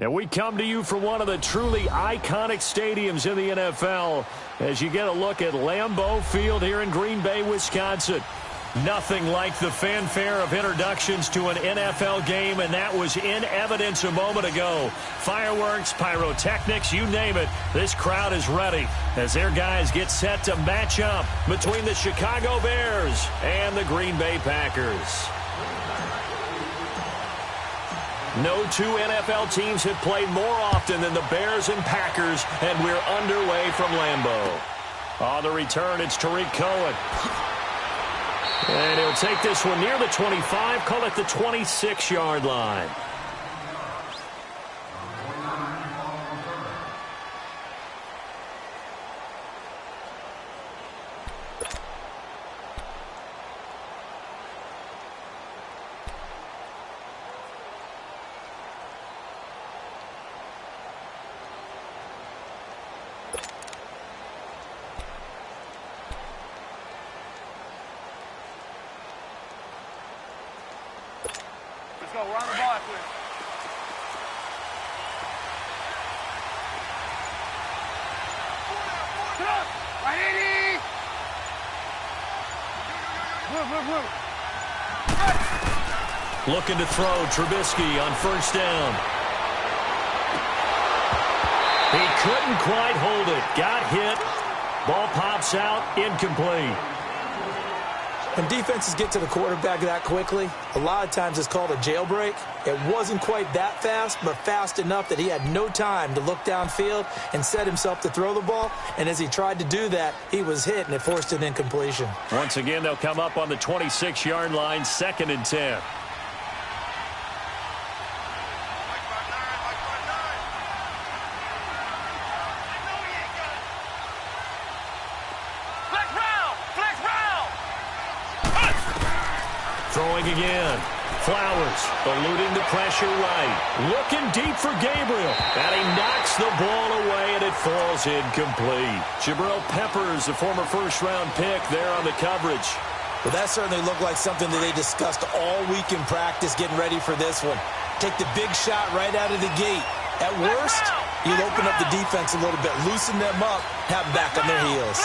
And we come to you from one of the truly iconic stadiums in the NFL as you get a look at Lambeau Field here in Green Bay, Wisconsin. Nothing like the fanfare of introductions to an NFL game, and that was in evidence a moment ago. Fireworks, pyrotechnics, you name it, this crowd is ready as their guys get set to match up between the Chicago Bears and the Green Bay Packers. No two NFL teams have played more often than the Bears and Packers, and we're underway from Lambeau. On the return, it's Tariq Cohen. And he'll take this one near the 25, call it the 26-yard line. Let's go. We're on the ball after this. Right in. Looking to throw, Trubisky on first down. He couldn't quite hold it. Got hit. Ball pops out, incomplete. When defenses get to the quarterback that quickly, a lot of times it's called a jailbreak. It wasn't quite that fast, but fast enough that he had no time to look downfield and set himself to throw the ball. And as he tried to do that, he was hit, and it forced an incompletion. Once again, they'll come up on the 26-yard line, 2nd and 10. Throwing again. Flowers eluding the pressure right. Looking deep for Gabriel. And he knocks the ball away, and it falls incomplete. Jabril Peppers, a former first-round pick, there on the coverage. Well, that certainly looked like something that they discussed all week in practice, getting ready for this one. Take the big shot right out of the gate. At worst, you'll open up the defense a little bit, loosen them up, have them back on their heels.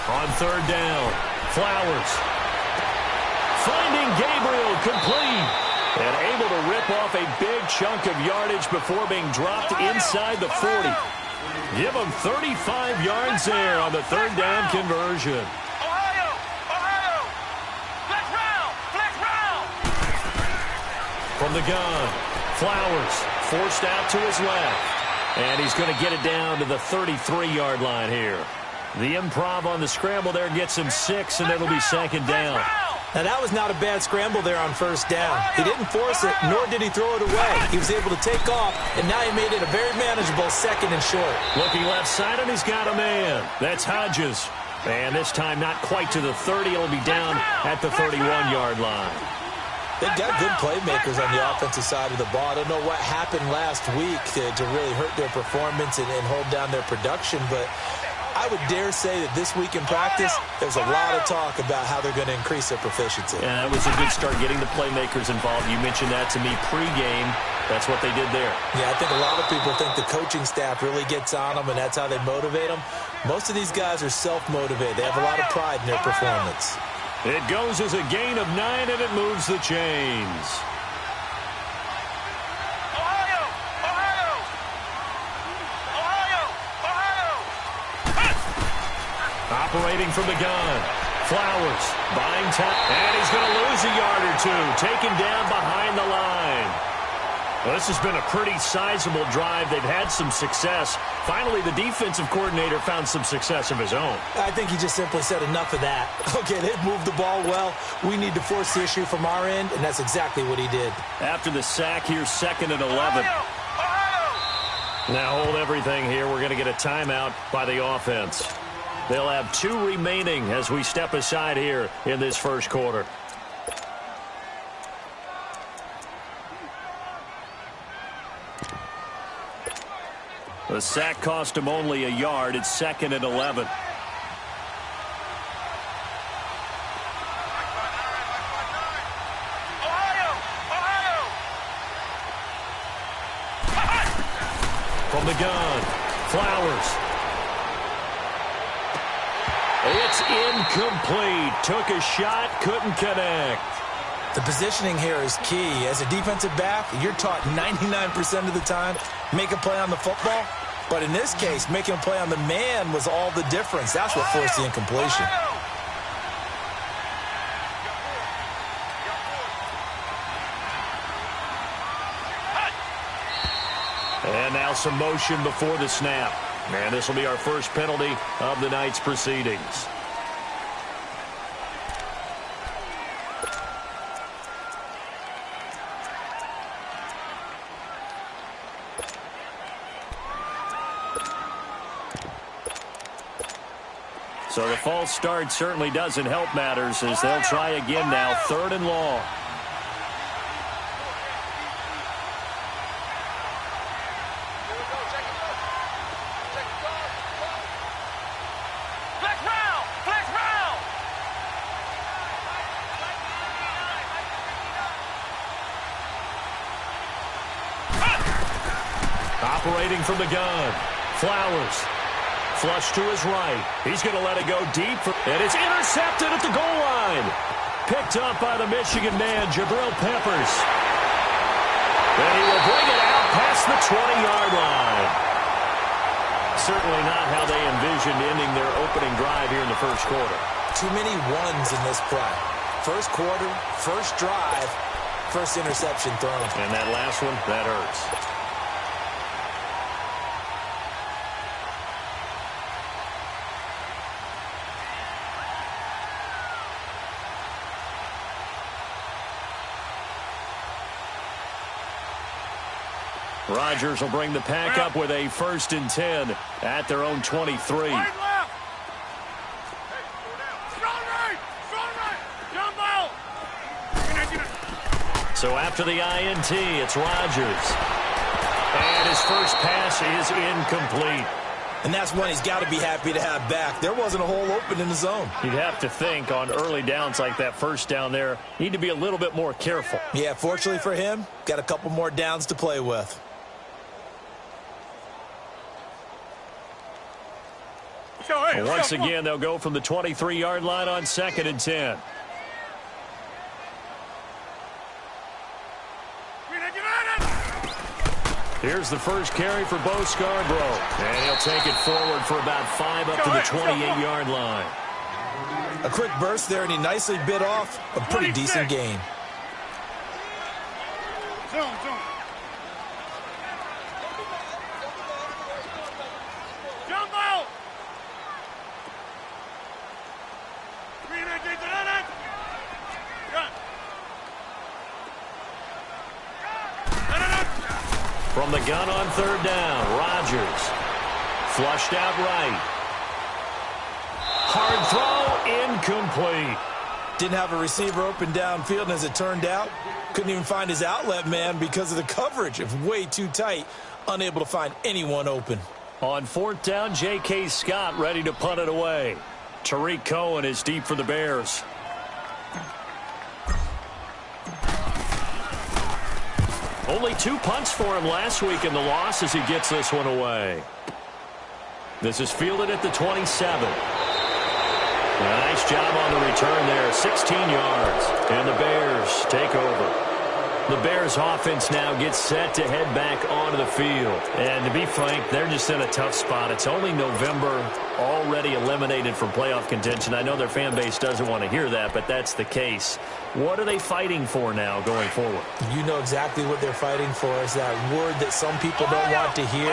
On 3rd down, Flowers finding Gabriel complete and able to rip off a big chunk of yardage before being dropped inside the 40. Give him 35 yards there on the 3rd down conversion. From the gun, Flowers forced out to his left, and he's going to get it down to the 33-yard line here. The improv on the scramble there gets him 6, and it'll be 2nd down. Now, that was not a bad scramble there on 1st down. He didn't force it, nor did he throw it away. He was able to take off, and now he made it a very manageable 2nd and short. Looking left side, and he's got a man. That's Hodges. And this time not quite to the 30. It'll be down at the 31-yard line. They've got good playmakers on the offensive side of the ball. I don't know what happened last week to really hurt their performance and hold down their production, but I would dare say that this week in practice, there's a lot of talk about how they're going to increase their proficiency. Yeah, that was a good start, getting the playmakers involved. You mentioned that to me pregame. That's what they did there. Yeah, I think a lot of people think the coaching staff really gets on them, and that's how they motivate them. Most of these guys are self-motivated. They have a lot of pride in their performance. It goes as a gain of 9, and it moves the chains. Operating from the gun. Flowers buying time. And he's going to lose a yard or two. Taken down behind the line. Well, this has been a pretty sizable drive. They've had some success. Finally, the defensive coordinator found some success of his own. I think he just simply said enough of that. Okay, they've moved the ball well. We need to force the issue from our end, and that's exactly what he did. After the sack, here's 2nd and 11. Now hold everything here. We're going to get a timeout by the offense. They'll have 2 remaining as we step aside here in this first quarter. The sack cost him only a yard. It's 2nd and 11. From the gun, Flowers. It's incomplete. Took a shot, couldn't connect. The positioning here is key. As a defensive back, you're taught 99% of the time, make a play on the football. But in this case, making a play on the man was all the difference. That's what forced the incompletion. And now some motion before the snap. And this will be our first penalty of the night's proceedings. So the false start certainly doesn't help matters as they'll try again now, 3rd and long. Operating from the gun, Flowers. Flush to his right. He's going to let it go deep. And it's intercepted at the goal line. Picked up by the Michigan man, Jabril Peppers. And he will bring it out past the 20-yard line. Certainly not how they envisioned ending their opening drive here in the first quarter. Too many ones in this play. First quarter, first drive, first interception thrown. And that last one, that hurts. Rodgers will bring the pack up with a 1st and 10 at their own 23. So after the INT, it's Rodgers. And his first pass is incomplete. And that's one he's got to be happy to have back. There wasn't a hole open in the zone. You'd have to think on early downs like that first down there, need to be a little bit more careful. Yeah, fortunately for him, got a couple more downs to play with. Well, once again, they'll go from the 23-yard line on 2nd and 10. Here's the first carry for Bo Scarborough. And he'll take it forward for about 5 up to the 28-yard line. A quick burst there, and he nicely bit off a pretty decent gain. From the gun on 3rd down, Rodgers. Flushed out right. Hard throw, incomplete. Didn't have a receiver open downfield, and as it turned out, couldn't even find his outlet man because of the coverage. It was way too tight, unable to find anyone open. On 4th down, J.K. Scott ready to punt it away. Tariq Cohen is deep for the Bears. Only 2 punts for him last week in the loss as he gets this one away. This is fielded at the 27. Nice job on the return there, 16 yards. And the Bears take over. The Bears offense now gets set to head back onto the field. And to be frank, they're just in a tough spot. It's only November, already eliminated from playoff contention. I know their fan base doesn't want to hear that, but that's the case. What are they fighting for now going forward? You know exactly what they're fighting for. Is that word that some people don't want to hear,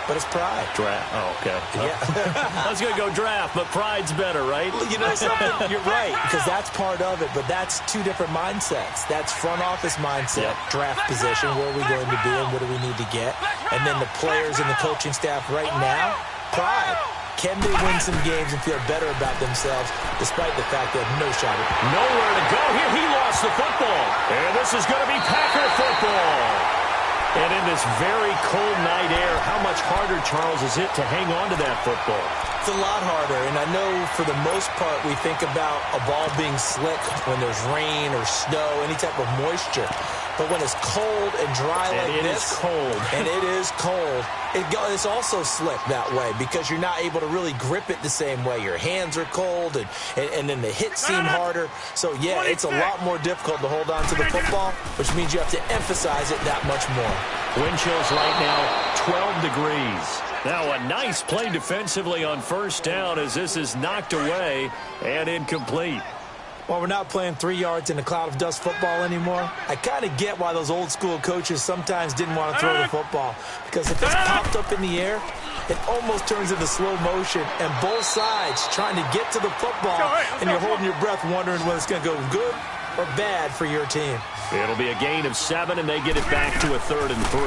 but it's pride. Draft. Oh, okay. Yeah. I was going to go draft, but pride's better, right? Well, you know something? You're right, because that's part of it, but that's 2 different mindsets. That's front office mindset, draft position, where are we going to be and what do we need to get? And then the players and the coaching staff right now, pride. Can they win some games and feel better about themselves despite the fact they have no shot at it? Nowhere to go here. He lost the football. And this is going to be Packer football. And in this very cold night air, how much harder, Charles, is it to hang on to that football? It's a lot harder, and I know for the most part we think about a ball being slick when there's rain or snow, any type of moisture. But when it's cold and dry like this, and it is cold, it's also slick that way because you're not able to really grip it the same way. Your hands are cold, and then the hits seem harder. So, yeah, it's a lot more difficult to hold on to the football, which means you have to emphasize it that much more. Wind chills right now, 12 degrees. Now a nice play defensively on first down as this is knocked away and incomplete. Well, we're not playing 3 yards in a cloud of dust football anymore. I kind of get why those old school coaches sometimes didn't want to throw the football. Because if it's popped up in the air, it almost turns into slow motion. And both sides trying to get to the football, and you're holding your breath wondering whether it's going to go good or bad for your team. It'll be a gain of 7, and they get it back to a 3rd and 3.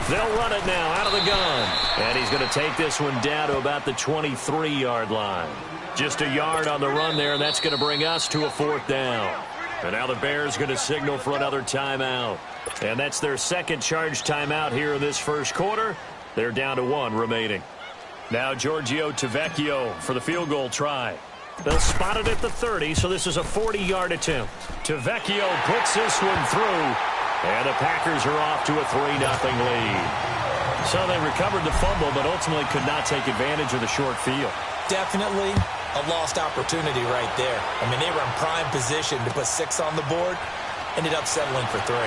They'll run it now out of the gun. And he's going to take this one down to about the 23-yard line. Just a yard on the run there, and that's going to bring us to a 4th down. And now the Bears going to signal for another timeout. And that's their second charge timeout here in this first quarter. They're down to 1 remaining. Now Giorgio Tavecchio for the field goal try. They'll spot it at the 30, so this is a 40-yard attempt. Tavecchio puts this one through, and the Packers are off to a 3-0 lead. So they recovered the fumble, but ultimately could not take advantage of the short field. Definitely a lost opportunity right there. I mean, they were in prime position to put 6 on the board, ended up settling for 3.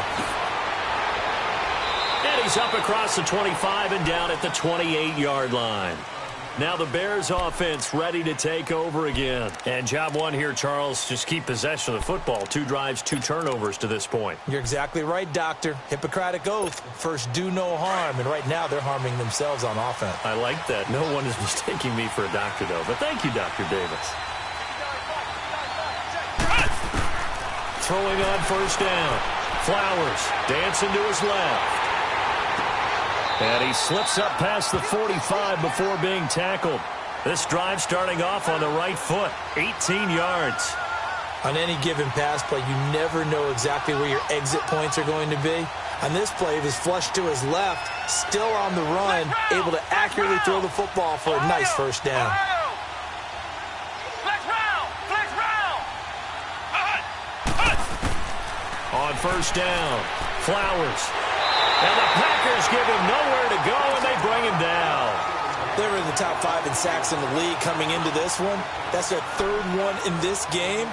And he's up across the 25 and down at the 28-yard line. Now the Bears offense ready to take over again. And job one here, Charles, just keep possession of the football. 2 drives, 2 turnovers to this point. You're exactly right, Doctor. Hippocratic oath. First, do no harm. And right now, they're harming themselves on offense. I like that. No one is mistaking me for a doctor, though. But thank you, Dr. Davis. Throwing on first down. Flowers dancing to his left. And he slips up past the 45 before being tackled. This drive starting off on the right foot. 18 yards. On any given pass play, you never know exactly where your exit points are going to be. On this play, it was flushed to his left, still on the run, able to accurately throw the football for a nice first down. On first down, Flowers. And the Packers give him nowhere to go, and they bring him down. They were in the top 5 in sacks in the league coming into this one. That's their 3rd one in this game.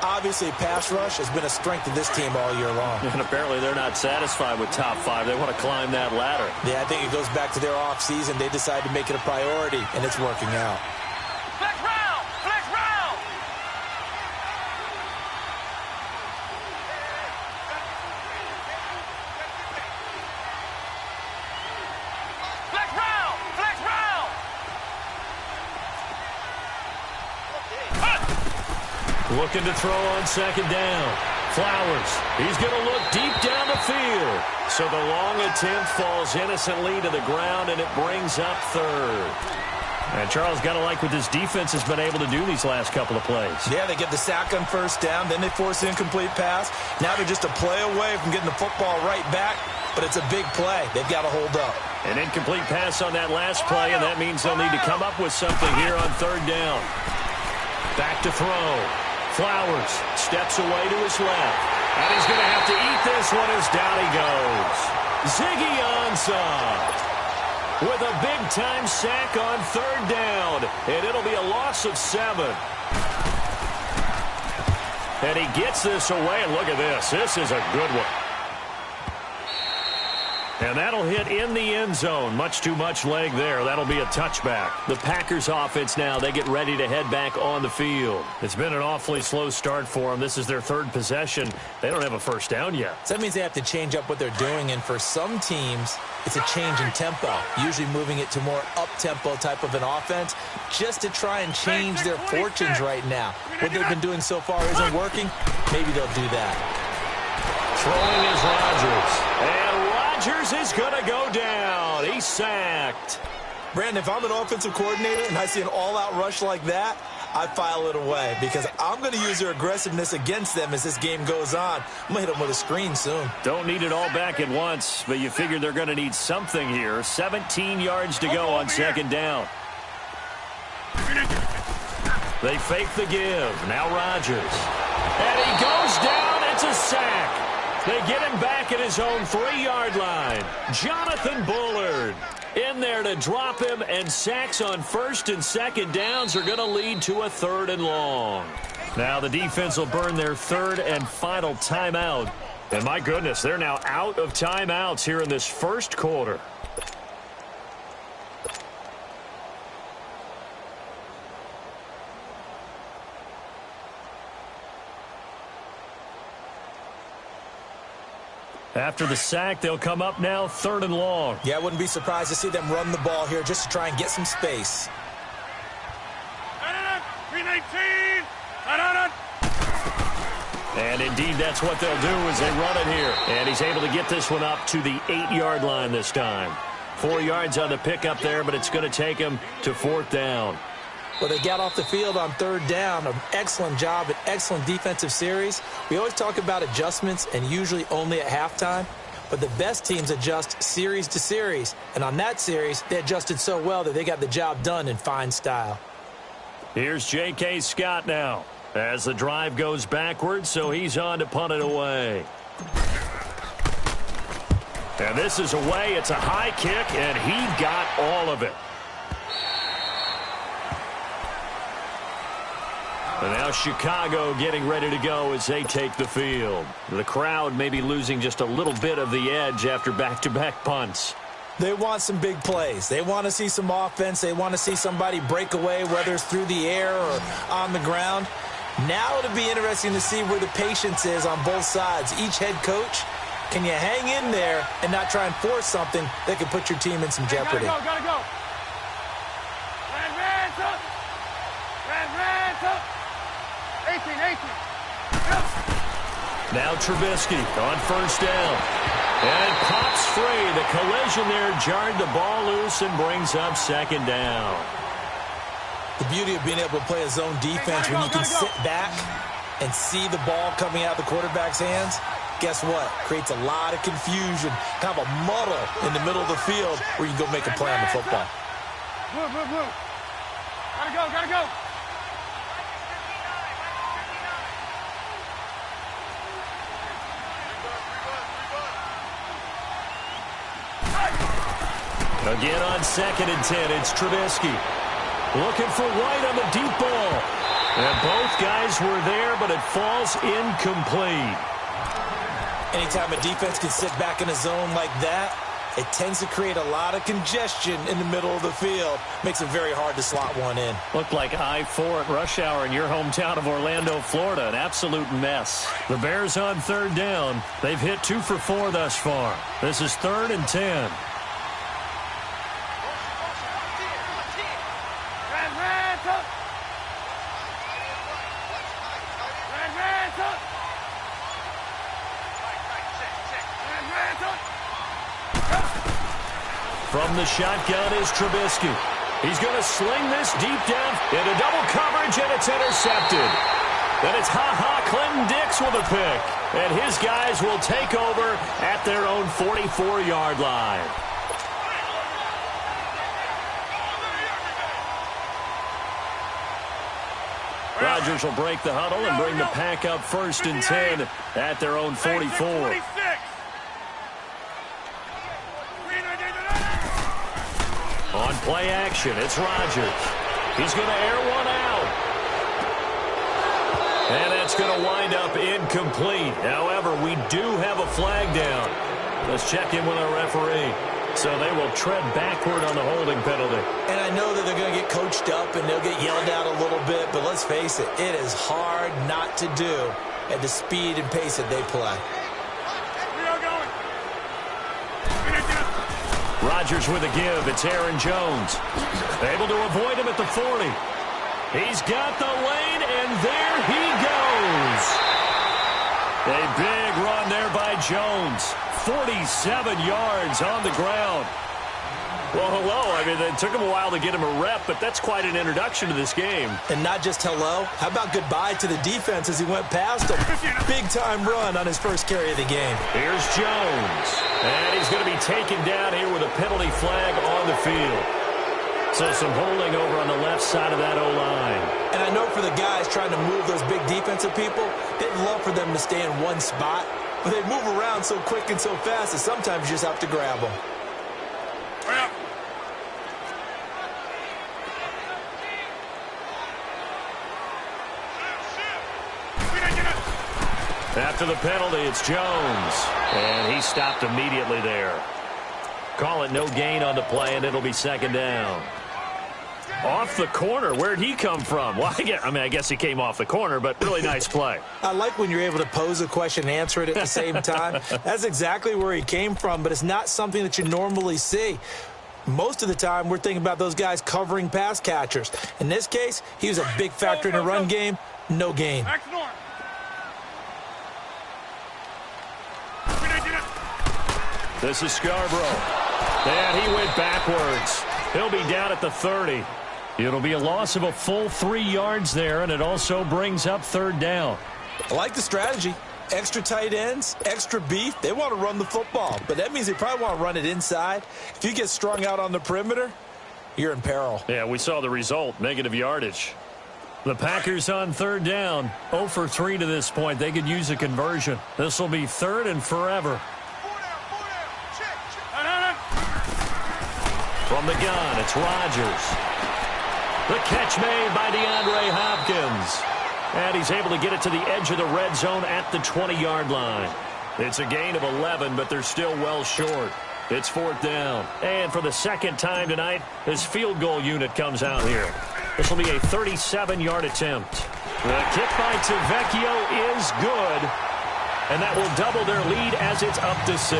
Obviously, pass rush has been a strength of this team all year long. And apparently they're not satisfied with top 5. They want to climb that ladder. Yeah, I think it goes back to their offseason. They decided to make it a priority, and it's working out. Flex round! Flex round! Flex round! Flex round! Looking to throw on second down. Flowers. He's going to look deep down the field. So the long attempt falls innocently to the ground, and it brings up 3rd. And Charles, got to like what this defense has been able to do these last couple of plays. Yeah, they get the sack on first down, then they force an incomplete pass. Now they're just a play away from getting the football right back, but it's a big play. They've got to hold up. An incomplete pass on that last play, and that means they'll need to come up with something here on 3rd down. Back to throw. Flowers steps away to his left. And he's going to have to eat this one as down he goes. Ziggy Ansah with a big-time sack on 3rd down. And it'll be a loss of 7. And he gets this away. And look at this. This is a good one. And that'll hit in the end zone. Much too much leg there. That'll be a touchback. The Packers offense now, they get ready to head back on the field. It's been an awfully slow start for them. This is their 3rd possession. They don't have a first down yet. So that means they have to change up what they're doing. And for some teams, it's a change in tempo, usually moving it to more up-tempo type of an offense just to try and change their fortunes right now. What they've been doing so far isn't working. Maybe they'll do that. Throwing is Rodgers. And Rodgers is going to go down. He's sacked. Brandon, if I'm an offensive coordinator and I see an all-out rush like that, I file it away because I'm going to use their aggressiveness against them as this game goes on. I'm going to hit them with a screen soon. Don't need it all back at once, but you figure they're going to need something here. 17 yards to go on second down. They fake the give. Now Rodgers. And he goes down. It's a sack. They get him back at his own 3-yard line. Jonathan Bullard in there to drop him, and sacks on first and second downs are going to lead to a 3rd and long. Now the defense will burn their 3rd and final timeout. And my goodness, they're now out of timeouts here in this first quarter. After the sack, they'll come up now 3rd and long. Yeah, I wouldn't be surprised to see them run the ball here just to try and get some space. 319. And indeed, that's what they'll do as they run it here. And he's able to get this one up to the 8-yard line this time. 4 yards on the pickup there, but it's going to take him to 4th down. Well, they got off the field on 3rd down. An excellent job, an excellent defensive series. We always talk about adjustments, and usually only at halftime. But the best teams adjust series to series. And on that series, they adjusted so well that they got the job done in fine style. Here's J.K. Scott now as the drive goes backwards, so he's on to punt it away. And this is away. It's a high kick, and he got all of it. And now Chicago getting ready to go as they take the field. The crowd may be losing just a little bit of the edge after back-to-back punts. They want some big plays. They want to see some offense. They want to see somebody break away, whether it's through the air or on the ground. Now it'll be interesting to see where the patience is on both sides. Each head coach, can you hang in there and not try and force something that could put your team in some jeopardy? Gotta go. Red, 18. Now Trubisky on 1st down. And it pops free. The collision there jarred the ball loose and brings up 2nd down. The beauty of being able to play a zone defense when you can sit back and see the ball coming out of the quarterback's hands, guess what? Creates a lot of confusion, kind of a muddle in the middle of the field where you can go make a play on the football. Blue. Gotta go. Again on 2nd and 10, it's Trubisky. Looking for White on the deep ball. And both guys were there, but it falls incomplete. Anytime a defense can sit back in a zone like that, it tends to create a lot of congestion in the middle of the field. Makes it very hard to slot one in. Looked like I-4 at rush hour in your hometown of Orlando, Florida. An absolute mess. The Bears on 3rd down. They've hit 2 for 4 thus far. This is 3rd and 10. From the shotgun is Trubisky. He's going to sling this deep down into double coverage, and it's intercepted. Then it's Clinton Dix with a pick. And his guys will take over at their own 44-yard line. Rodgers will break the huddle and bring the pack up 1st and 10 at their own 44. On play action, it's Rodgers. He's going to air one out. And that's going to wind up incomplete. However, we do have a flag down. Let's check in with our referee. So they will tread backward on the holding penalty. And I know that they're going to get coached up and they'll get yelled at a little bit, but let's face it, it is hard not to do at the speed and pace that they play. Rodgers with a give. It's Aaron Jones. Able to avoid him at the 40. He's got the lane, and there he goes. A big run there by Jones. 47 yards on the ground. Well, hello. I mean, it took him a while to get him a rep, but that's quite an introduction to this game. And not just hello. How about goodbye to the defense as he went past him? Big-time run on his first carry of the game. Here's Jones. And he's going to be taken down here with a penalty flag on the field. So some holding over on the left side of that O-line. And I know for the guys trying to move those big defensive people, they'd love for them to stay in one spot, but they move around so quick and so fast that sometimes you just have to grab them. After the penalty, it's Jones. And he stopped immediately there. Call it no gain on the play, and it'll be second down. Off the corner. Where'd he come from? Well, I guess he came off the corner, but really nice play. I like when you're able to pose a question and answer it at the same time. That's exactly where he came from, but it's not something that you normally see. Most of the time, we're thinking about those guys covering pass catchers. In this case, he was a big factor in the run game. No gain. This is Scarborough. And he went backwards. He'll be down at the 30. It'll be a loss of a full 3 yards there, and it also brings up third down. I like the strategy. Extra tight ends, extra beef. They want to run the football, but that means they probably want to run it inside. If you get strung out on the perimeter, you're in peril. Yeah, we saw the result, negative yardage. The Packers on third down, 0 for 3 to this point. They could use a conversion. This will be third and forever. From the gun, it's Rodgers. The catch made by DeAndre Hopkins. And he's able to get it to the edge of the red zone at the 20-yard line. It's a gain of 11, but they're still well short. It's fourth down. And for the second time tonight, this field goal unit comes out here. This will be a 37-yard attempt. The kick by Tavecchio is good. And that will double their lead as it's up to 6.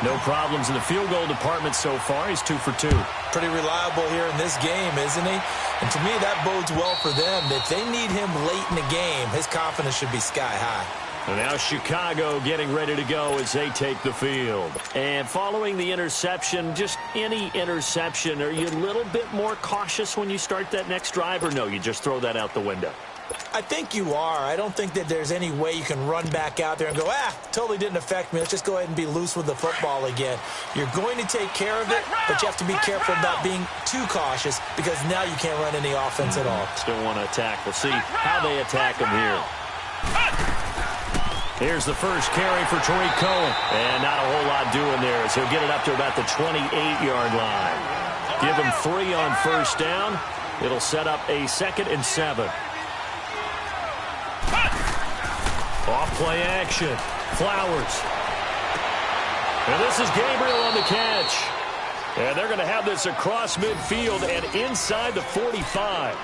No problems in the field goal department so far. He's 2 for 2. Pretty reliable here in this game, isn't he? And to me, that bodes well for them. If they need him late in the game, his confidence should be sky high. And now Chicago getting ready to go as they take the field. And following the interception, just any interception, are you a little bit more cautious when you start that next drive, or no, you just throw that out the window? I think you are. I don't think that there's any way you can run back out there and go, totally didn't affect me. Let's just go ahead and be loose with the football again. You're going to take care of it, but you have to be careful about being too cautious because now you can't run any offense at all. Still want to attack. We'll see how they attack him here. Here's the first carry for Tariq Cohen. And not a whole lot doing there as he'll get it up to about the 28-yard line. Give him 3 on first down. It'll set up a 2nd and 7. Off play action. Flowers. And this is Gabriel on the catch. And they're going to have this across midfield and inside the 45.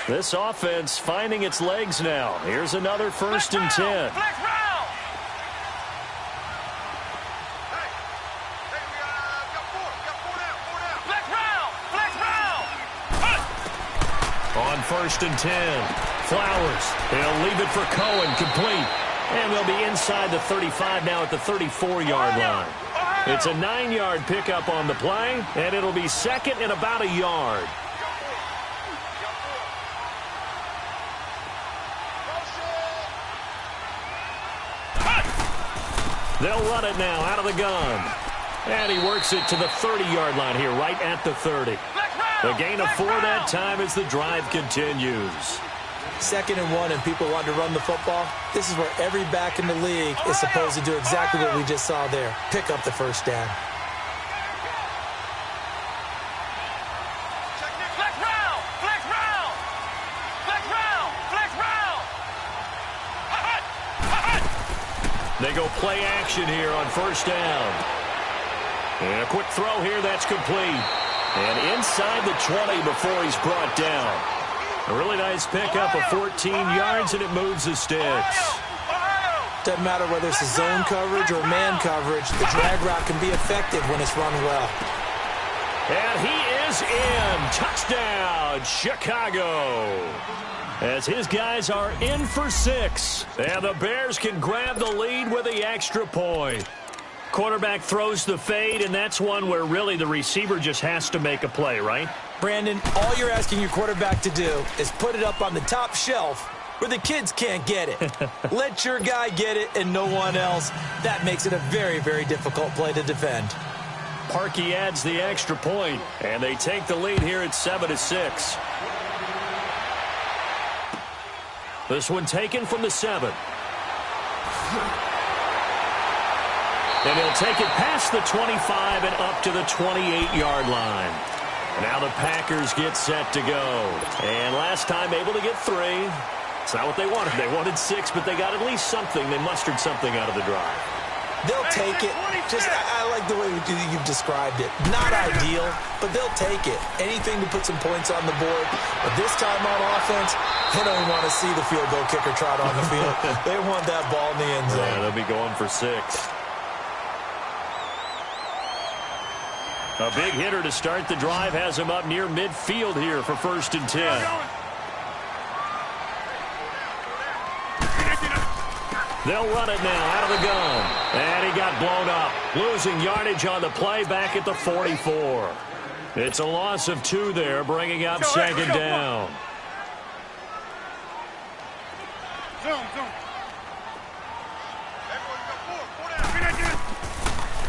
This offense finding its legs now. Here's another 1st and 10. On 1st and 10. Flowers. They'll leave it for Cohen. Complete. And they'll be inside the 35 now at the 34-yard line. It's a 9-yard pickup on the play, and it'll be 2nd and about a yard. They'll run it now out of the gun. And he works it to the 30-yard line here, right at the 30. A gain of 4 that time as the drive continues. 2nd and 1 and people want to run the football. This is where every back in the league is supposed to do exactly what we just saw there. Pick up the first down. They go play action here on first down. And a quick throw here, that's complete. And inside the 20 before he's brought down. A really nice pickup of 14 yards, and it moves the sticks. Doesn't matter whether it's a zone coverage or man coverage, the drag route can be effective when it's run well. And he is in. Touchdown, Chicago. As his guys are in for 6. And the Bears can grab the lead with the extra point. Quarterback throws the fade, and that's one where really the receiver just has to make a play, right? Brandon, all you're asking your quarterback to do is put it up on the top shelf where the kids can't get it. Let your guy get it and no one else. That makes it a very, very difficult play to defend. Parkey adds the extra point, and they take the lead here at 7-6. This one taken from the 7. And he'll take it past the 25 and up to the 28-yard line. Now the Packers get set to go. And last time able to get 3. It's not what they wanted. They wanted 6, but they got at least something. They mustered something out of the drive. They'll take it. I like the way you've described it. Not ideal, but they'll take it. Anything to put some points on the board. But this time on offense, they don't even want to see the field goal kicker trot on the field. They want that ball in the end zone. Yeah, they'll be going for 6. A big hitter to start the drive has him up near midfield here for 1st and 10. They'll run it now out of the gun. And he got blown up. Losing yardage on the play back at the 44. It's a loss of 2 there, bringing up 2nd down.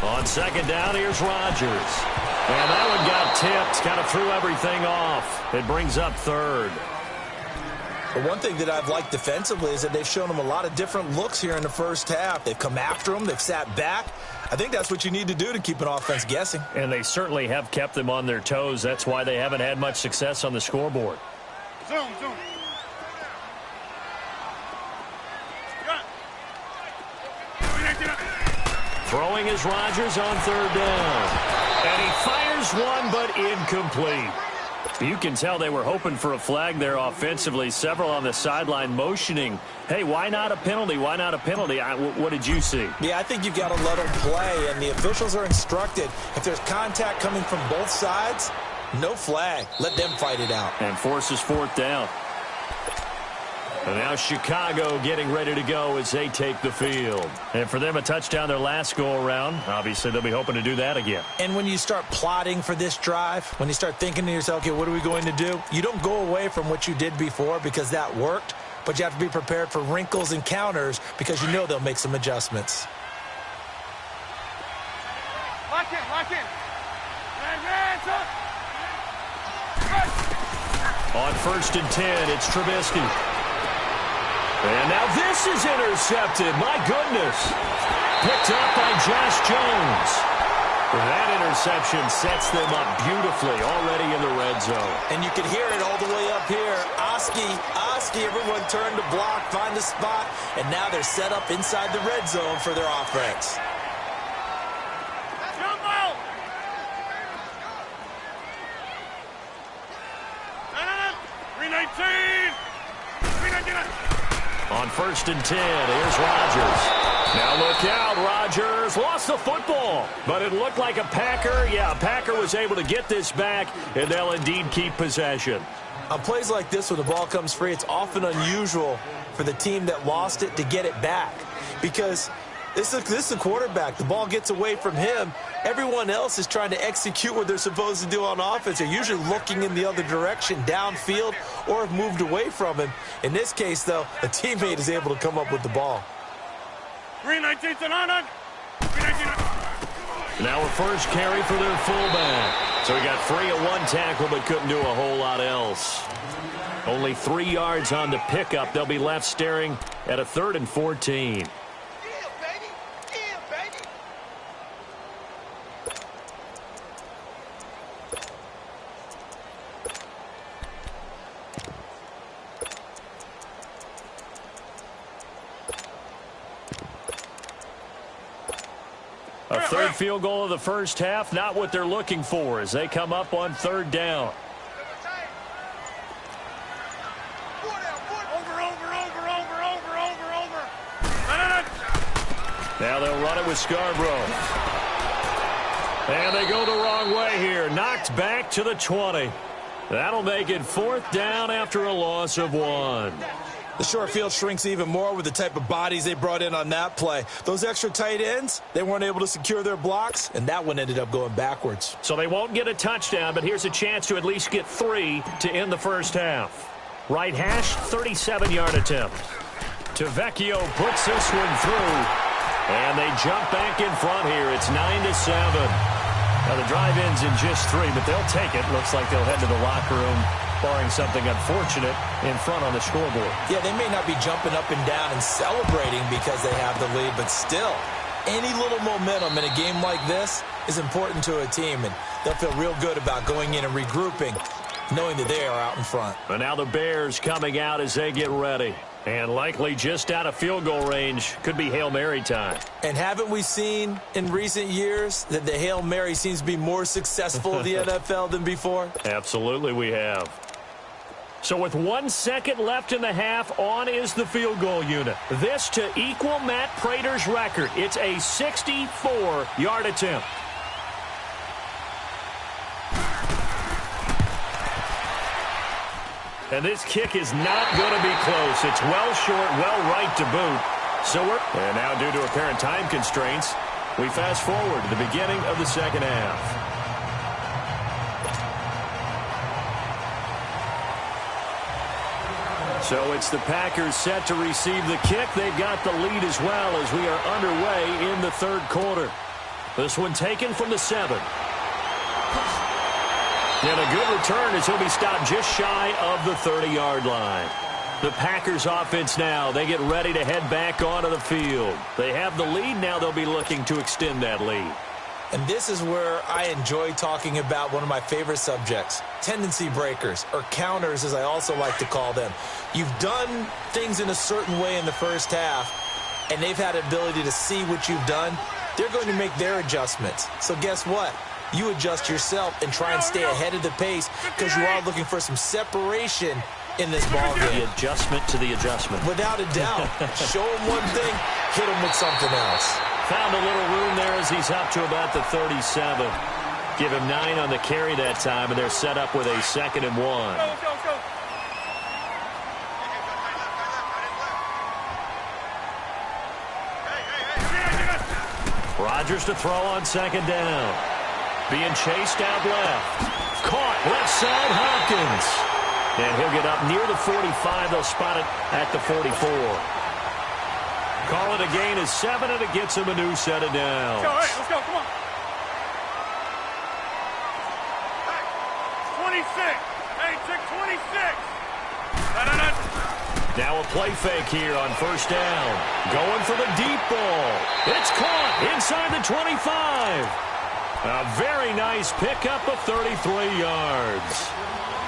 On 2nd down, here's Rodgers. And that one got tipped, kind of threw everything off. It brings up 3rd. But one thing that I've liked defensively is that they've shown them a lot of different looks here in the first half. They've come after them. They've sat back. I think that's what you need to do to keep an offense guessing. And they certainly have kept them on their toes. That's why they haven't had much success on the scoreboard. Zoom. Throwing is Rodgers on 3rd down. And he fires one, but incomplete. You can tell they were hoping for a flag there offensively. Several on the sideline motioning, hey, why not a penalty? Why not a penalty? What did you see? Yeah, I think you've got to let them play, and the officials are instructed. If there's contact coming from both sides, no flag. Let them fight it out. And forces 4th down. And now Chicago getting ready to go as they take the field. And for them, a touchdown their last go-around. Obviously, they'll be hoping to do that again. And when you start plotting for this drive, when you start thinking to yourself, okay, what are we going to do? You don't go away from what you did before because that worked, but you have to be prepared for wrinkles and counters because you know they'll make some adjustments. Lock in. On 1st and 10, it's Trubisky. And now this is intercepted. My goodness. Picked up by Josh Jones. That interception sets them up beautifully already in the red zone. And you can hear it all the way up here. Oski, everyone turned to block, find the spot, and now they're set up inside the red zone for their offense. Jumbo! 319! On 1st and 10, here's Rodgers. Now look out, Rodgers lost the football, but it looked like a Packer. Yeah, a Packer was able to get this back, and they'll indeed keep possession. On plays like this where the ball comes free, it's often unusual for the team that lost it to get it back because this is the quarterback. The ball gets away from him. Everyone else is trying to execute what they're supposed to do on offense. They're usually looking in the other direction, downfield, or have moved away from him. In this case, though, a teammate is able to come up with the ball. 319 to 9. Now a first carry for their fullback. So he got 3 at 1 tackle, but couldn't do a whole lot else. Only 3 yards on the pickup. They'll be left staring at a 3rd and 14. A 3rd field goal of the first half, not what they're looking for as they come up on 3rd down. Now they'll run it with Scarborough. And they go the wrong way here. Knocked back to the 20. That'll make it 4th down after a loss of 1. The short field shrinks even more with the type of bodies they brought in on that play. Those extra tight ends, they weren't able to secure their blocks, and that one ended up going backwards. So they won't get a touchdown, but here's a chance to at least get 3 to end the first half. Right hash, 37-yard attempt. Tavecchio puts this one through. And they jump back in front here. It's 9-7. Now the drive ends in just 3, but they'll take it. Looks like they'll head to the locker room, barring something unfortunate, in front on the scoreboard. Yeah, they may not be jumping up and down and celebrating because they have the lead, but still, any little momentum in a game like this is important to a team, and they'll feel real good about going in and regrouping, knowing that they are out in front. But now the Bears coming out as they get ready. And likely just out of field goal range. Could be Hail Mary time. And haven't we seen in recent years that the Hail Mary seems to be more successful in the NFL than before? Absolutely we have. So with 1 second left in the half, on is the field goal unit. This to equal Matt Prater's record. It's a 64-yard attempt. And this kick is not going to be close. It's well short, well right to boot. And now due to apparent time constraints, we fast forward to the beginning of the second half. So it's the Packers set to receive the kick. They've got the lead as well as we are underway in the third quarter. This one taken from the 7. And a good return as he'll be stopped just shy of the 30-yard line. The Packers offense now, they get ready to head back onto the field. They have the lead. Now they'll be looking to extend that lead. And this is where I enjoy talking about one of my favorite subjects, tendency breakers, or counters as I also like to call them. You've done things in a certain way in the first half, and they've had the ability to see what you've done. They're going to make their adjustments. So guess what? You adjust yourself and try and stay ahead of the pace because you are looking for some separation in this ball game. The adjustment to the adjustment. Without a doubt. Show him one thing, hit him with something else. Found a little room there as he's up to about the 37. Give him 9 on the carry that time, and they're set up with a 2nd and 1. Go. Rodgers to throw on 2nd down. Being chased out left. Caught left side, Hopkins. And he'll get up near the 45. They'll spot it at the 44. Call it a gain of 7, and it gets him a new set of downs. Let's go, come on. 26. Hey, check 26. Now a play fake here on 1st down. Going for the deep ball. It's caught inside the 25. A very nice pickup of 33 yards.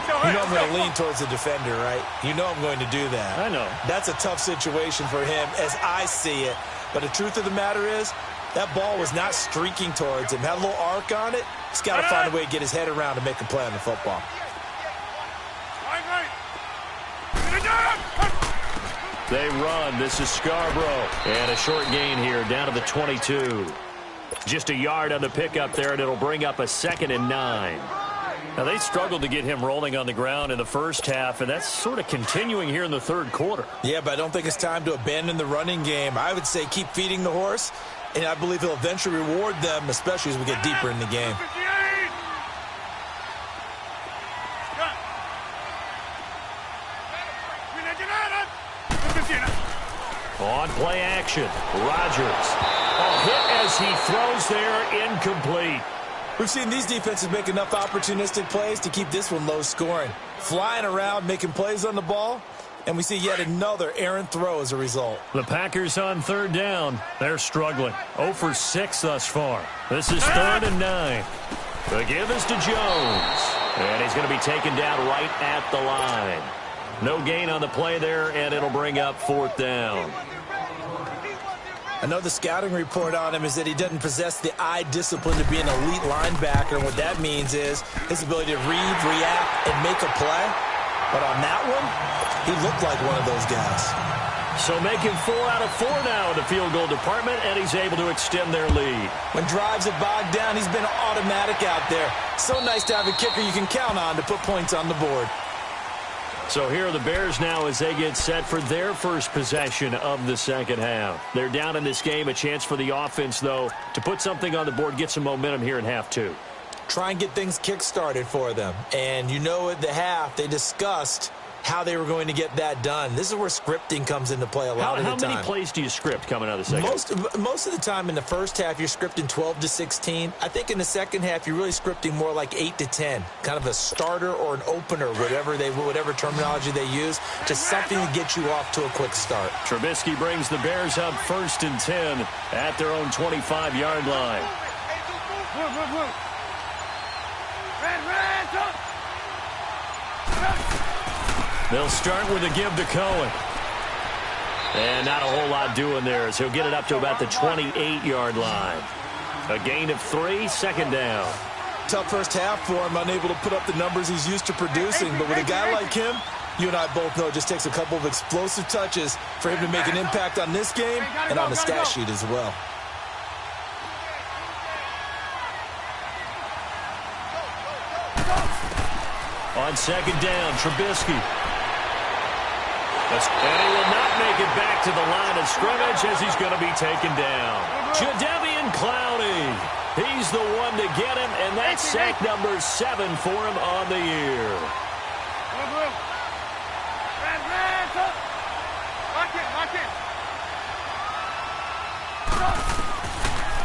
You know I'm going to lean towards the defender, right? You know I'm going to do that. I know. That's a tough situation for him as I see it. But the truth of the matter is, that ball was not streaking towards him. Had a little arc on it. He's got to find a way to get his head around to make a play on the football. They run. This is Scarborough. And a short gain here down to the 22. Just a yard on the pickup there, and it'll bring up a 2nd and 9. Now, they struggled to get him rolling on the ground in the first half, and that's sort of continuing here in the third quarter. Yeah, but I don't think it's time to abandon the running game. I would say keep feeding the horse, and I believe he'll eventually reward them, especially as we get deeper in the game. On play action, Rodgers. A hit as he throws there, incomplete. We've seen these defenses make enough opportunistic plays to keep this one low scoring. Flying around, making plays on the ball, and we see yet another errant throw as a result. The Packers on 3rd down. They're struggling. 0 for 6 thus far. This is 3rd and 9. The give is to Jones. And he's going to be taken down right at the line. No gain on the play there, and it'll bring up 4th down. I know the scouting report on him is that he doesn't possess the eye discipline to be an elite linebacker. What that means is his ability to read, react, and make a play. But on that one, he looked like one of those guys. So making 4 out of 4 now in the field goal department, and he's able to extend their lead. When drives have bogged down, he's been automatic out there. So nice to have a kicker you can count on to put points on the board. So here are the Bears now as they get set for their first possession of the second half. They're down in this game. A chance for the offense, though, to put something on the board, get some momentum here in half 2. Try and get things kick-started for them. And you know at the half, they discussed how they were going to get that done. This is where scripting comes into play a lot of the time. How many plays do you script coming out of the second? Most of the time in the first half, you're scripting 12 to 16. I think in the second half, you're really scripting more like 8 to 10, kind of a starter or an opener, whatever terminology they use, just something to get you off to a quick start. Trubisky brings the Bears up 1st and 10 at their own 25-yard line. They'll start with a give to Cohen. And not a whole lot doing there, as he'll get it up to about the 28-yard line. A gain of 3, 2nd down. Tough first half for him, unable to put up the numbers he's used to producing. But with a guy like him, you and I both know it just takes a couple of explosive touches for him to make an impact on this game and on the stat sheet as well. On 2nd down, Trubisky. And he will not make it back to the line of scrimmage as he's going to be taken down. Jadeveon Clowney. He's the one to get him, and that's sack number 7 for him on the year.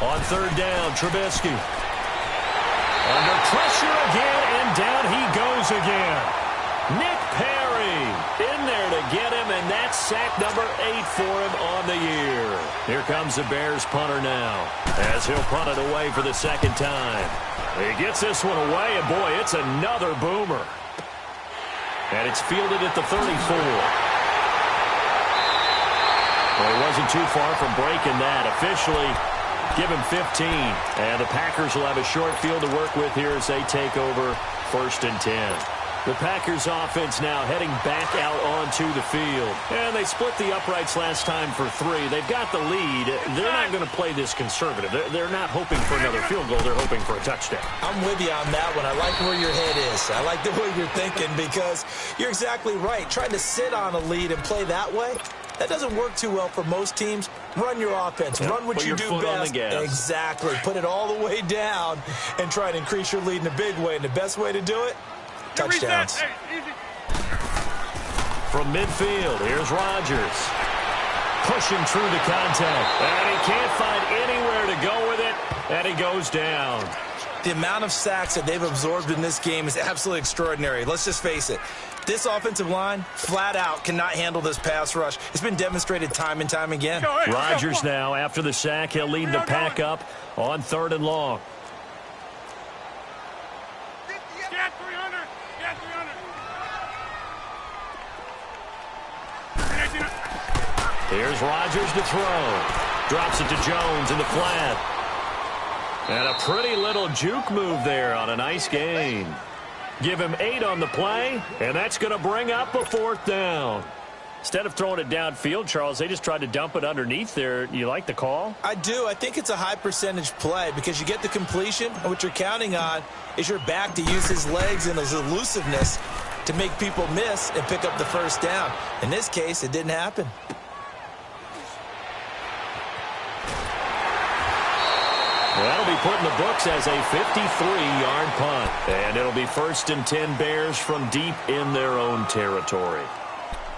On 3rd down, Trubisky. Under pressure again, and down he goes again. Nick Perry in there to get him, and that's sack number 8 for him on the year. Here comes the Bears punter now, as he'll punt it away for the 2nd time. He gets this one away, and boy, it's another boomer. And it's fielded at the 34. Well, he wasn't too far from breaking that. Officially, give him 15. And the Packers will have a short field to work with here as they take over 1st and 10. The Packers offense now heading back out onto the field. And they split the uprights last time for 3. They've got the lead. They're not going to play this conservative. They're not hoping for another field goal. They're hoping for a touchdown. I'm with you on that one. I like where your head is. I like the way you're thinking because you're exactly right. Trying to sit on a lead and play that way, that doesn't work too well for most teams. Run your offense. Run what you do best. Exactly. Put it all the way down and try and increase your lead in a big way. And the best way to do it, touchdowns. From midfield, here's Rodgers. Pushing through the contact. And he can't find anywhere to go with it. And he goes down. The amount of sacks that they've absorbed in this game is absolutely extraordinary. Let's just face it. This offensive line, flat out, cannot handle this pass rush. It's been demonstrated time and time again. Rodgers now, after the sack, he'll lead the pack up on 3rd and long. Get 300. Get 300. Here's Rodgers to throw. Drops it to Jones in the flat. And a pretty little juke move there on a nice gain. Give him 8 on the play, and that's going to bring up a 4th down. Instead of throwing it downfield, Charles, they just tried to dump it underneath there. You like the call? I do. I think it's a high percentage play because you get the completion, and what you're counting on is your back to use his legs and his elusiveness to make people miss and pick up the 1st down. In this case, it didn't happen. Well, that'll be put in the books as a 53-yard punt. And it'll be 1st and 10 Bears from deep in their own territory.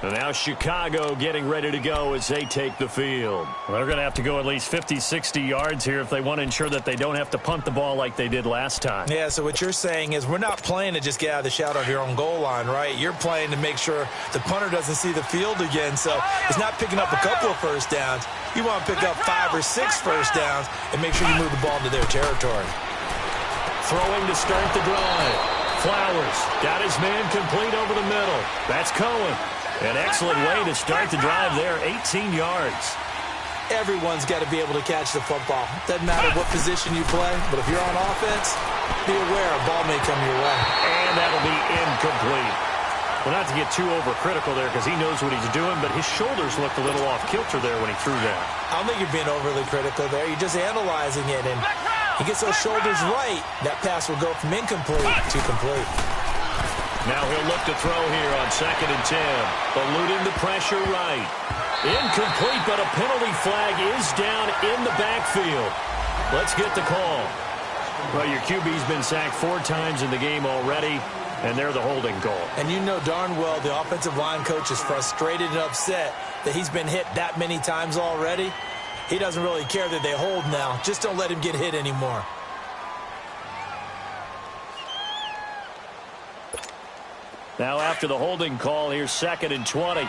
And now Chicago getting ready to go as they take the field. Well, they're going to have to go at least 50, 60 yards here if they want to ensure that they don't have to punt the ball like they did last time. Yeah, so what you're saying is we're not playing to just get out of the shadow of your own goal line, right? You're playing to make sure the punter doesn't see the field again. So it's not picking up a couple of 1st downs. You want to pick up 5 or 6 1st downs and make sure you move the ball into their territory. Throwing to start the drive. Flowers got his man complete over the middle. That's Cohen. An excellent way to start the drive there, 18 yards. Everyone's got to be able to catch the football. Doesn't matter what position you play, but if you're on offense, be aware a ball may come your way. And that'll be incomplete. Well, not to get too overcritical there because he knows what he's doing, but his shoulders looked a little off kilter there when he threw that. I don't think you're being overly critical there. You're just analyzing it, and he gets those shoulders right. That pass will go from incomplete to complete. Now he'll look to throw here on 2nd and 10. Eluding the pressure right. Incomplete, but a penalty flag is down in the backfield. Let's get the call. Well, your QB's been sacked 4 times in the game already. And they're the holding goal. And you know darn well the offensive line coach is frustrated and upset that he's been hit that many times already. He doesn't really care that they hold now. Just don't let him get hit anymore. Now after the holding call, here's 2nd and 20.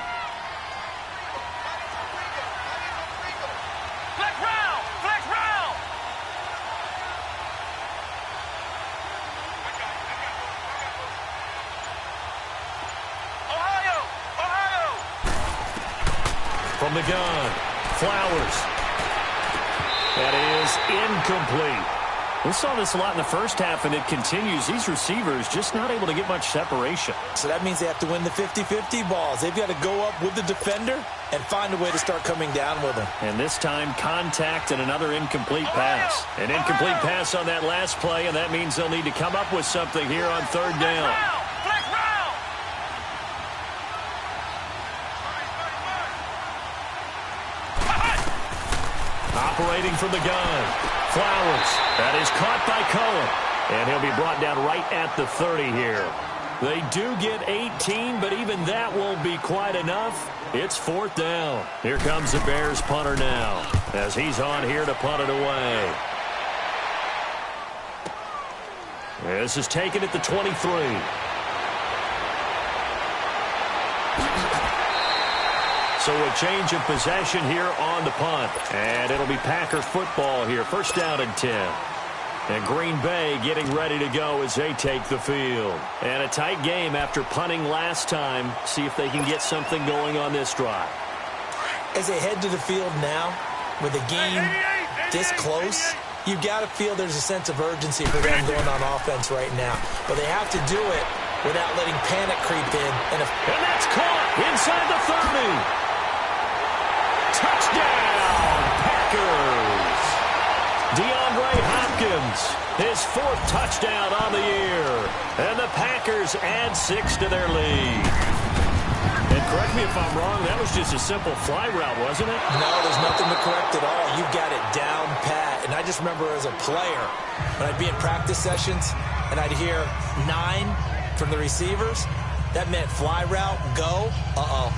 From the gun, Flowers. That is incomplete. We saw this a lot in the first half, and it continues. These receivers just not able to get much separation. So that means they have to win the 50-50 balls. They've got to go up with the defender and find a way to start coming down with him. And this time, contact and another incomplete pass. An incomplete pass on that last play, and that means they'll need to come up with something here on 3rd down. Operating from the gun, Flowers. That is caught by Cohen. And he'll be brought down right at the 30 here. They do get 18, but even that won't be quite enough. It's 4th down. Here comes the Bears punter now, as he's on here to punt it away. This is taken at the 23. So a change of possession here on the punt. And it'll be Packer football here. 1st down and 10. And Green Bay getting ready to go as they take the field. And a tight game after punting last time. See if they can get something going on this drive. As they head to the field now, with the game this close, you've got to feel there's a sense of urgency for them going on offense right now. But they have to do it without letting panic creep in. And that's caught inside the 30. Touchdown, Packers! DeAndre Hopkins, his 4th touchdown on the year. And the Packers add 6 to their lead. And correct me if I'm wrong, that was just a simple fly route, wasn't it? No, there's nothing to correct at all. You've got it down pat. And I just remember as a player, when I'd be in practice sessions and I'd hear 9 from the receivers, that meant fly route, go,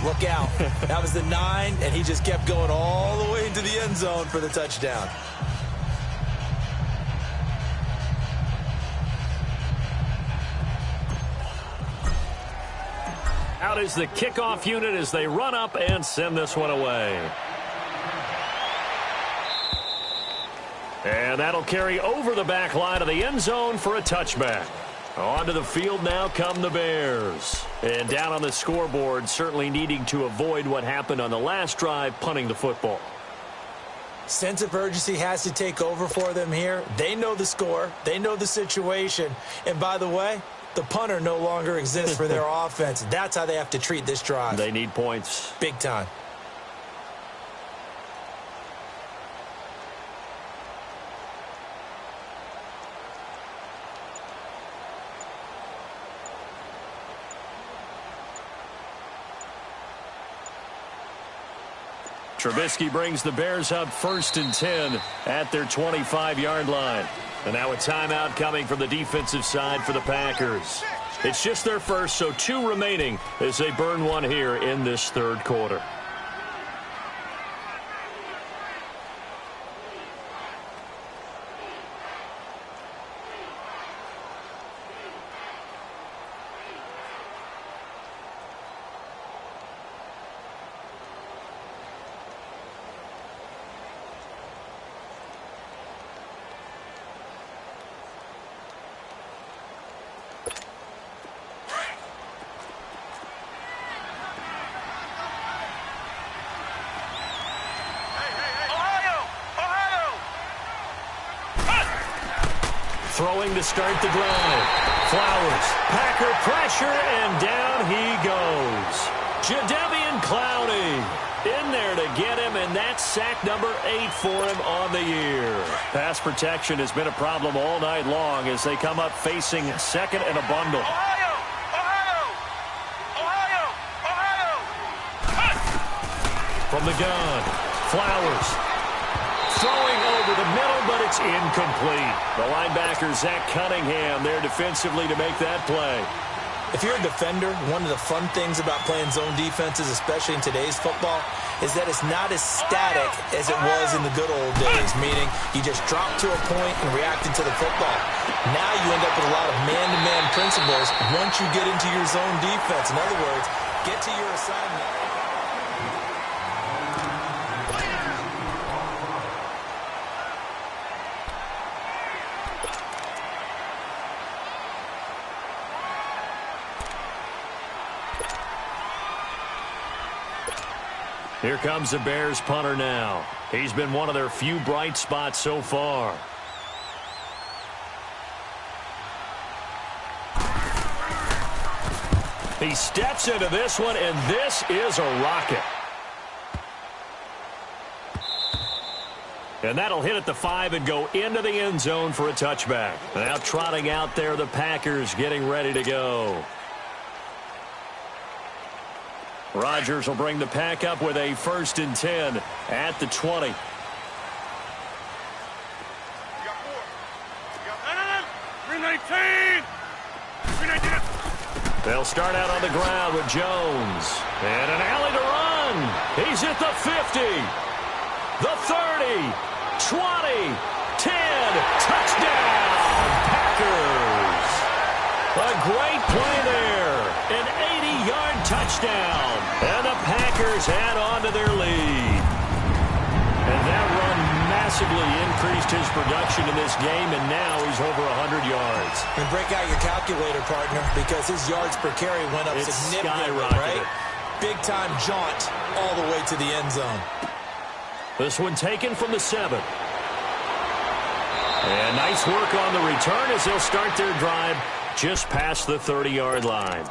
look out. That was the 9, and he just kept going all the way into the end zone for the touchdown. Out is the kickoff unit as they run up and send this one away. And that'll carry over the back line of the end zone for a touchback. Onto the field now come the Bears. And down on the scoreboard, certainly needing to avoid what happened on the last drive, punting the football. Sense of urgency has to take over for them here. They know the score. They know the situation. And by the way, the punter no longer exists for their offense. That's how they have to treat this drive. They need points. Big time. Trubisky brings the Bears up 1st and 10 at their 25-yard line. And now a timeout coming from the defensive side for the Packers. It's just their first, so 2 remaining as they burn one here in this 3rd quarter. Throwing to start the drive. Flowers. Packer pressure, and down he goes. Jadeveon Clowney in there to get him, and that's sack number 8 for him on the year. Pass protection has been a problem all night long as they come up facing 2nd and a bundle. Ohio! From the gun, Flowers. Throwing over the middle, but it's incomplete. The linebacker, Zach Cunningham, there defensively to make that play. If you're a defender, one of the fun things about playing zone defenses, especially in today's football, is that it's not as static as it was in the good old days, meaning you just drop to a point and react into the football. Now you end up with a lot of man-to-man principles once you get into your zone defense. In other words, get to your assignment. Here comes the Bears punter now. He's been one of their few bright spots so far. He steps into this one, and this is a rocket. And that'll hit at the 5 and go into the end zone for a touchback. Now trotting out there, the Packers getting ready to go. Rodgers will bring the pack up with a 1st and 10 at the 20. They'll start out on the ground with Jones. And an alley to run. He's at the 50. The 30. 20. 10. Touchdown, Packers. A great play there. An 80-yard touchdown. And the Packers add on to their lead. And that run massively increased his production in this game, and now he's over 100 yards. And break out your calculator, partner, because his yards per carry went up significantly, right? Big-time jaunt all the way to the end zone. This one taken from the 7. And nice work on the return as they'll start their drive just past the 30-yard line.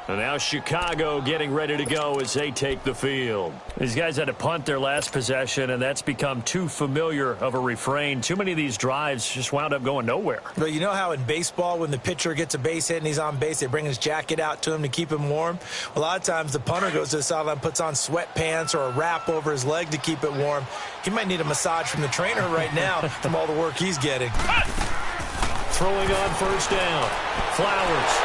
And now Chicago getting ready to go as they take the field. These guys had to punt their last possession, and that's become too familiar of a refrain. Too many of these drives just wound up going nowhere. But you know how in baseball, when the pitcher gets a base hit and he's on base, they bring his jacket out to him to keep him warm? A lot of times the punter goes to the sideline, puts on sweatpants or a wrap over his leg to keep it warm. He might need a massage from the trainer right now from all the work he's getting. Throwing on 1st down. Flowers.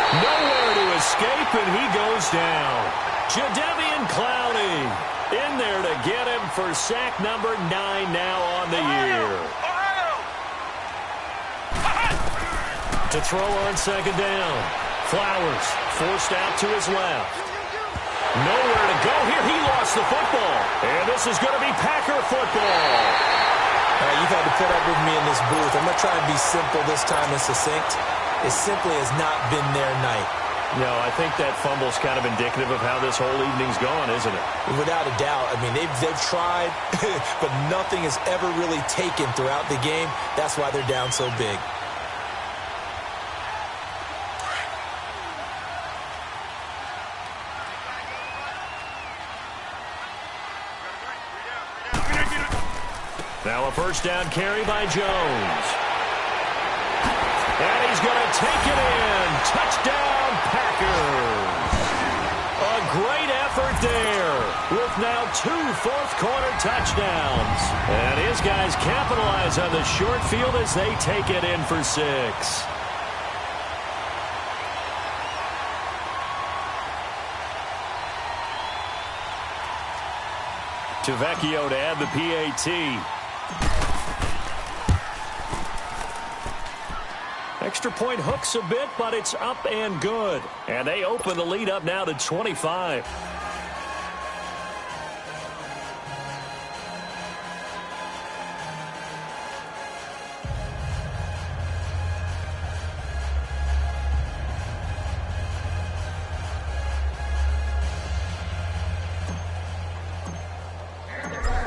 Nowhere to escape, and he goes down. Jadeveon Clowney in there to get him for sack number 9 now on the year. To throw on 2nd down. Flowers forced out to his left. Nowhere to go here. He lost the football. And this is going to be Packer football. All right, you've had to put up with me in this booth. I'm going to try and be simple this time and succinct. It simply has not been their night. No, I think that fumble's kind of indicative of how this whole evening's gone, isn't it? Without a doubt. I mean, they've tried, but nothing has ever really taken throughout the game. That's why they're down so big. Now a 1st down carry by Jones. And he's going to take it in. Touchdown, Packers. A great effort there with now 2 fourth-quarter touchdowns. And his guys capitalize on the short field as they take it in for 6. To Vecchio to add the PAT. Extra point hooks a bit, but it's up and good. And they open the lead up now to 25.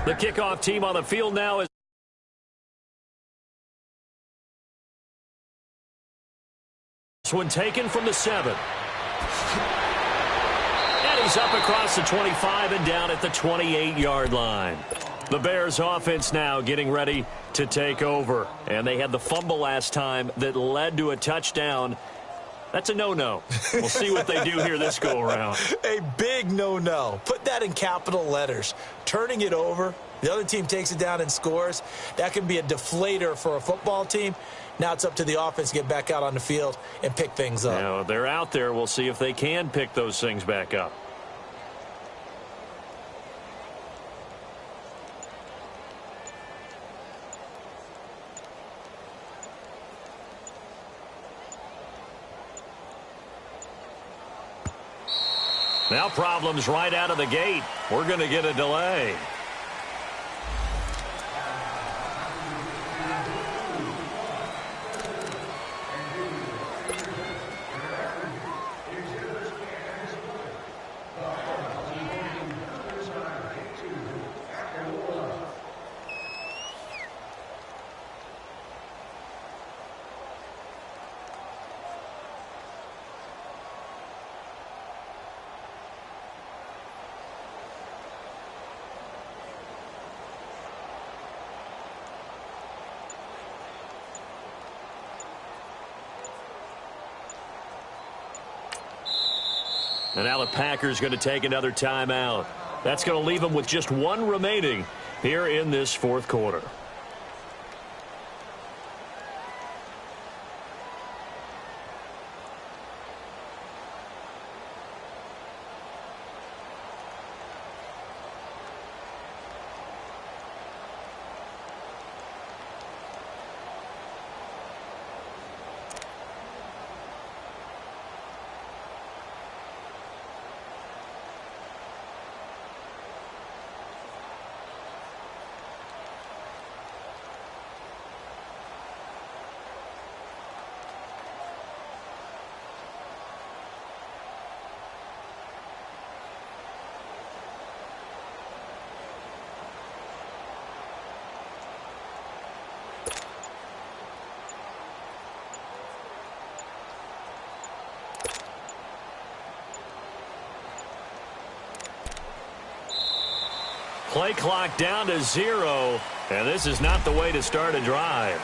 The kickoff team on the field now is this one taken from the 7. And he's up across the 25 and down at the 28-yard line. The Bears offense now getting ready to take over. And they had the fumble last time that led to a touchdown. That's a no-no. We'll see what they do here this go-around. A big no-no. Put that in capital letters. Turning it over The other team takes it down and scores. That can be a deflator for a football team. Now it's up to the offense to get back out on the field and pick things up. Now, they're out there. We'll see if they can pick those things back up. Now problems right out of the gate. We're going to get a delay. And now the Packers going to take another timeout. That's going to leave them with just one remaining here in this fourth quarter. Play clock down to 0, and this is not the way to start a drive.